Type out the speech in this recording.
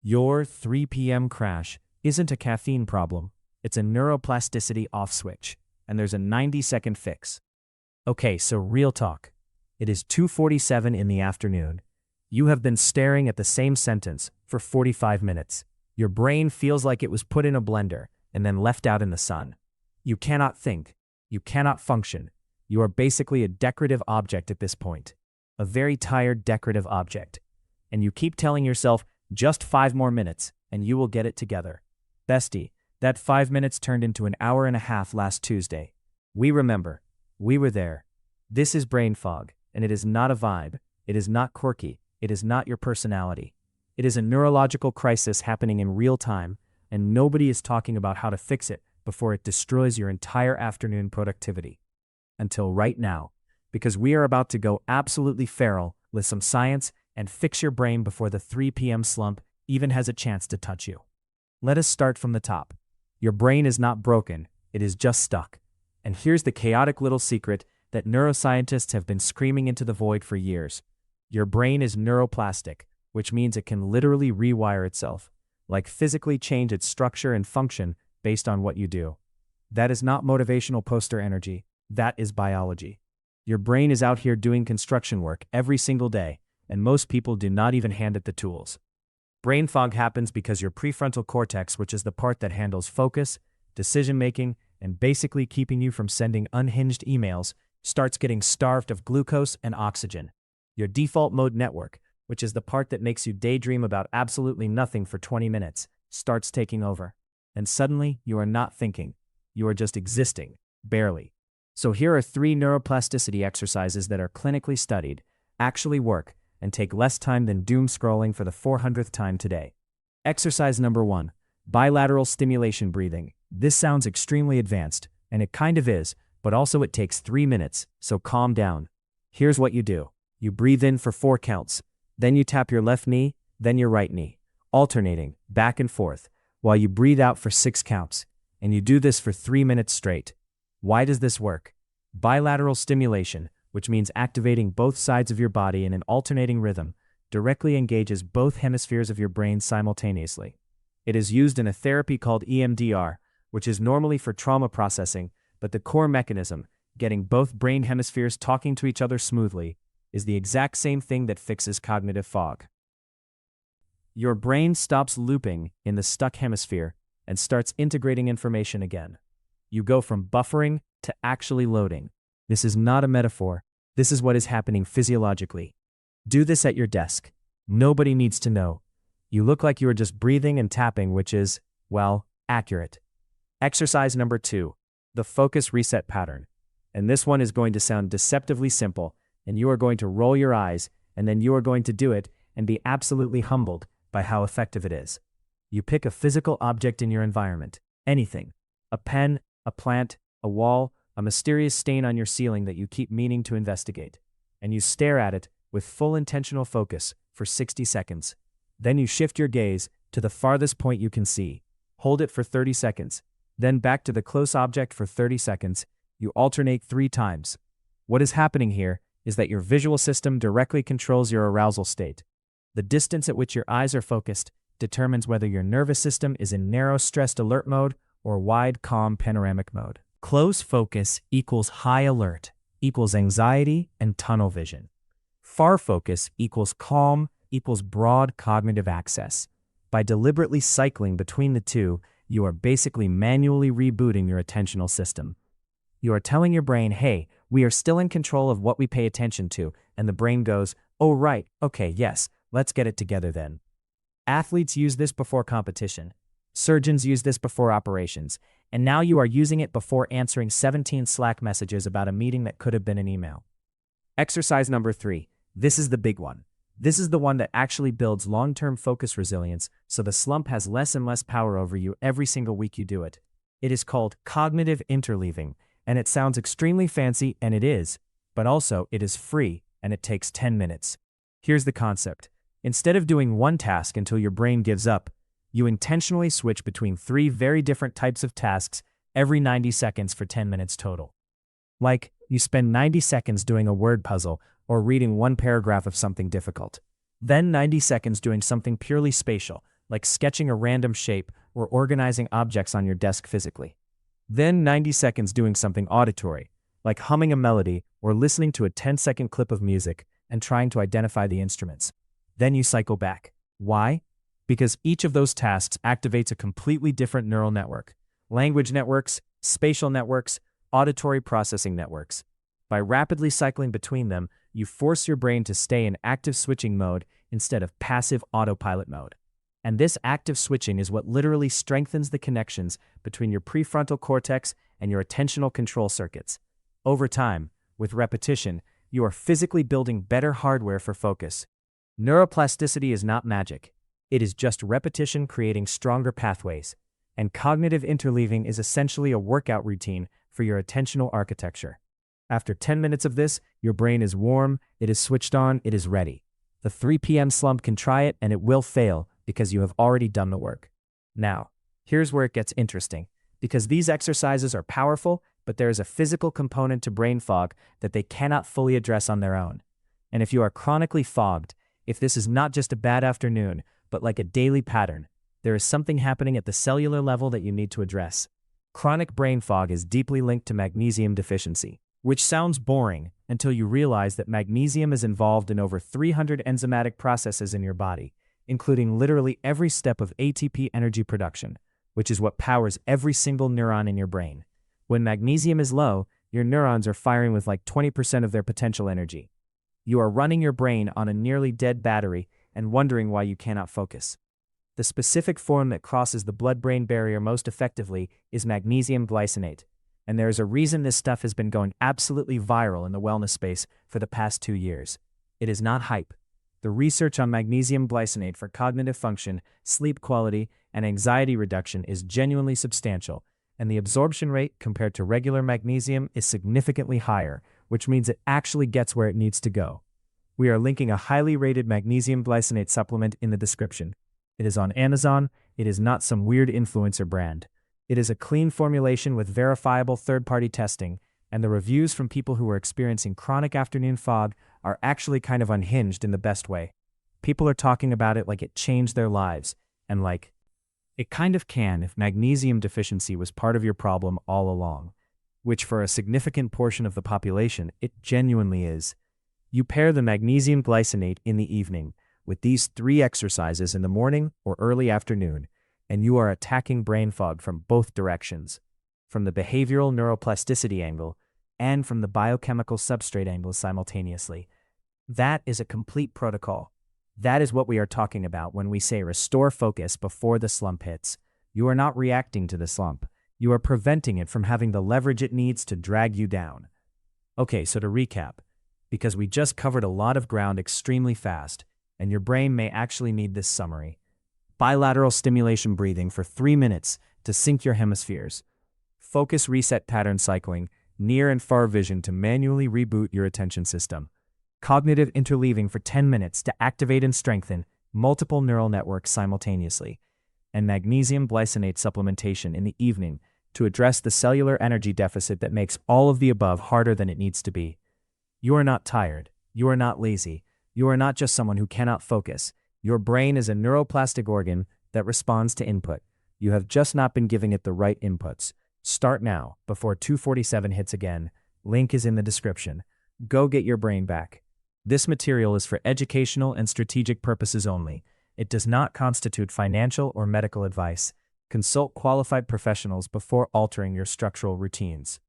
Your 3 p.m. crash isn't a caffeine problem, it's a neuroplasticity off switch, and there's a 90-second fix. Okay, so real talk. It is 2:47 in the afternoon. You have been staring at the same sentence for 45 minutes. Your brain feels like it was put in a blender and then left out in the sun. You cannot think. You cannot function. You are basically a decorative object at this point. A very tired decorative object. And you keep telling yourself, just 5 more minutes, and you will get it together. Bestie, that 5 minutes turned into an hour and a half last Tuesday. We remember. We were there. This is brain fog, and it is not a vibe. It is not quirky. It is not your personality. It is a neurological crisis happening in real time, and nobody is talking about how to fix it before it destroys your entire afternoon productivity. Until right now, because we are about to go absolutely feral with some science and fix your brain before the 3 p.m. slump even has a chance to touch you. Let us start from the top. Your brain is not broken, it is just stuck. And here's the chaotic little secret that neuroscientists have been screaming into the void for years. Your brain is neuroplastic, which means it can literally rewire itself, like physically change its structure and function based on what you do. That is not motivational poster energy, that is biology. Your brain is out here doing construction work every single day, and most people do not even hand it the tools. Brain fog happens because your prefrontal cortex, which is the part that handles focus, decision-making, and basically keeping you from sending unhinged emails, starts getting starved of glucose and oxygen. Your default mode network, which is the part that makes you daydream about absolutely nothing for 20 minutes, starts taking over. And suddenly, you are not thinking. You are just existing, barely. So here are 3 neuroplasticity exercises that are clinically studied, actually work, and take less time than doom scrolling for the 400th time today. Exercise number 1, bilateral stimulation breathing. This sounds extremely advanced, and it kind of is, but also it takes 3 minutes, so calm down. Here's what you do. You breathe in for 4 counts, then you tap your left knee, then your right knee, alternating, back and forth, while you breathe out for 6 counts, and you do this for 3 minutes straight. Why does this work? Bilateral stimulation, which means activating both sides of your body in an alternating rhythm, directly engages both hemispheres of your brain simultaneously. It is used in a therapy called EMDR, which is normally for trauma processing, but the core mechanism, getting both brain hemispheres talking to each other smoothly, is the exact same thing that fixes cognitive fog. Your brain stops looping in the stuck hemisphere and starts integrating information again. You go from buffering to actually loading. This is not a metaphor. This is what is happening physiologically. Do this at your desk. Nobody needs to know. You look like you are just breathing and tapping, which is, well, accurate. Exercise number 2, the focus reset pattern. And this one is going to sound deceptively simple, and you are going to roll your eyes, and then you are going to do it and be absolutely humbled by how effective it is. You pick a physical object in your environment, anything, a pen, a plant, a wall, a mysterious stain on your ceiling that you keep meaning to investigate, and you stare at it with full intentional focus for 60 seconds. Then you shift your gaze to the farthest point you can see. Hold it for 30 seconds. Then back to the close object for 30 seconds. You alternate 3 times. What is happening here is that your visual system directly controls your arousal state. The distance at which your eyes are focused determines whether your nervous system is in narrow stressed alert mode or wide calm panoramic mode. Close focus equals high alert, equals anxiety and tunnel vision. Far focus equals calm, equals broad cognitive access. By deliberately cycling between the two, you are basically manually rebooting your attentional system. You are telling your brain, hey, we are still in control of what we pay attention to, and the brain goes, oh right, okay, yes, let's get it together then. Athletes use this before competition. Surgeons use this before operations, and now you are using it before answering 17 Slack messages about a meeting that could have been an email. Exercise number 3. This is the big one. This is the one that actually builds long-term focus resilience, so the slump has less and less power over you every single week you do it. It is called cognitive interleaving, and it sounds extremely fancy, and it is, but also it is free, and it takes 10 minutes. Here's the concept. Instead of doing one task until your brain gives up, you intentionally switch between 3 very different types of tasks every 90 seconds for 10 minutes total. Like, you spend 90 seconds doing a word puzzle or reading one paragraph of something difficult. Then 90 seconds doing something purely spatial, like sketching a random shape or organizing objects on your desk physically. Then 90 seconds doing something auditory, like humming a melody or listening to a 10-second clip of music and trying to identify the instruments. Then you cycle back. Why? Because each of those tasks activates a completely different neural network. Language networks, spatial networks, auditory processing networks. By rapidly cycling between them, you force your brain to stay in active switching mode instead of passive autopilot mode. And this active switching is what literally strengthens the connections between your prefrontal cortex and your attentional control circuits. Over time, with repetition, you are physically building better hardware for focus. Neuroplasticity is not magic. It is just repetition creating stronger pathways. And cognitive interleaving is essentially a workout routine for your attentional architecture. After 10 minutes of this, your brain is warm, it is switched on, it is ready. The 3 p.m. slump can try it and it will fail because you have already done the work. Now, here's where it gets interesting. Because these exercises are powerful, but there is a physical component to brain fog that they cannot fully address on their own. And if you are chronically fogged, if this is not just a bad afternoon, but like a daily pattern, there is something happening at the cellular level that you need to address. Chronic brain fog is deeply linked to magnesium deficiency, which sounds boring until you realize that magnesium is involved in over 300 enzymatic processes in your body, including literally every step of ATP energy production, which is what powers every single neuron in your brain. When magnesium is low, your neurons are firing with like 20% of their potential energy. You are running your brain on a nearly dead battery and wondering why you cannot focus. The specific form that crosses the blood-brain barrier most effectively is magnesium glycinate, and there is a reason this stuff has been going absolutely viral in the wellness space for the past 2 years. It is not hype. The research on magnesium glycinate for cognitive function, sleep quality, and anxiety reduction is genuinely substantial, and the absorption rate compared to regular magnesium is significantly higher, which means it actually gets where it needs to go. We are linking a highly rated magnesium glycinate supplement in the description. It is on Amazon. It is not some weird influencer brand. It is a clean formulation with verifiable third-party testing, and the reviews from people who are experiencing chronic afternoon fog are actually kind of unhinged in the best way. People are talking about it like it changed their lives, and like, it kind of can if magnesium deficiency was part of your problem all along, which for a significant portion of the population, it genuinely is. You pair the magnesium glycinate in the evening with these 3 exercises in the morning or early afternoon, and you are attacking brain fog from both directions, from the behavioral neuroplasticity angle and from the biochemical substrate angle simultaneously. That is a complete protocol. That is what we are talking about when we say restore focus before the slump hits. You are not reacting to the slump. You are preventing it from having the leverage it needs to drag you down. Okay, so to recap, because we just covered a lot of ground extremely fast, and your brain may actually need this summary. Bilateral stimulation breathing for 3 minutes to sync your hemispheres. Focus reset pattern cycling, near and far vision to manually reboot your attention system. Cognitive interleaving for 10 minutes to activate and strengthen multiple neural networks simultaneously. And magnesium glycinate supplementation in the evening to address the cellular energy deficit that makes all of the above harder than it needs to be. You are not tired. You are not lazy. You are not just someone who cannot focus. Your brain is a neuroplastic organ that responds to input. You have just not been giving it the right inputs. Start now, before 2:47 hits again. Link is in the description. Go get your brain back. This material is for educational and strategic purposes only. It does not constitute financial or medical advice. Consult qualified professionals before altering your structural routines.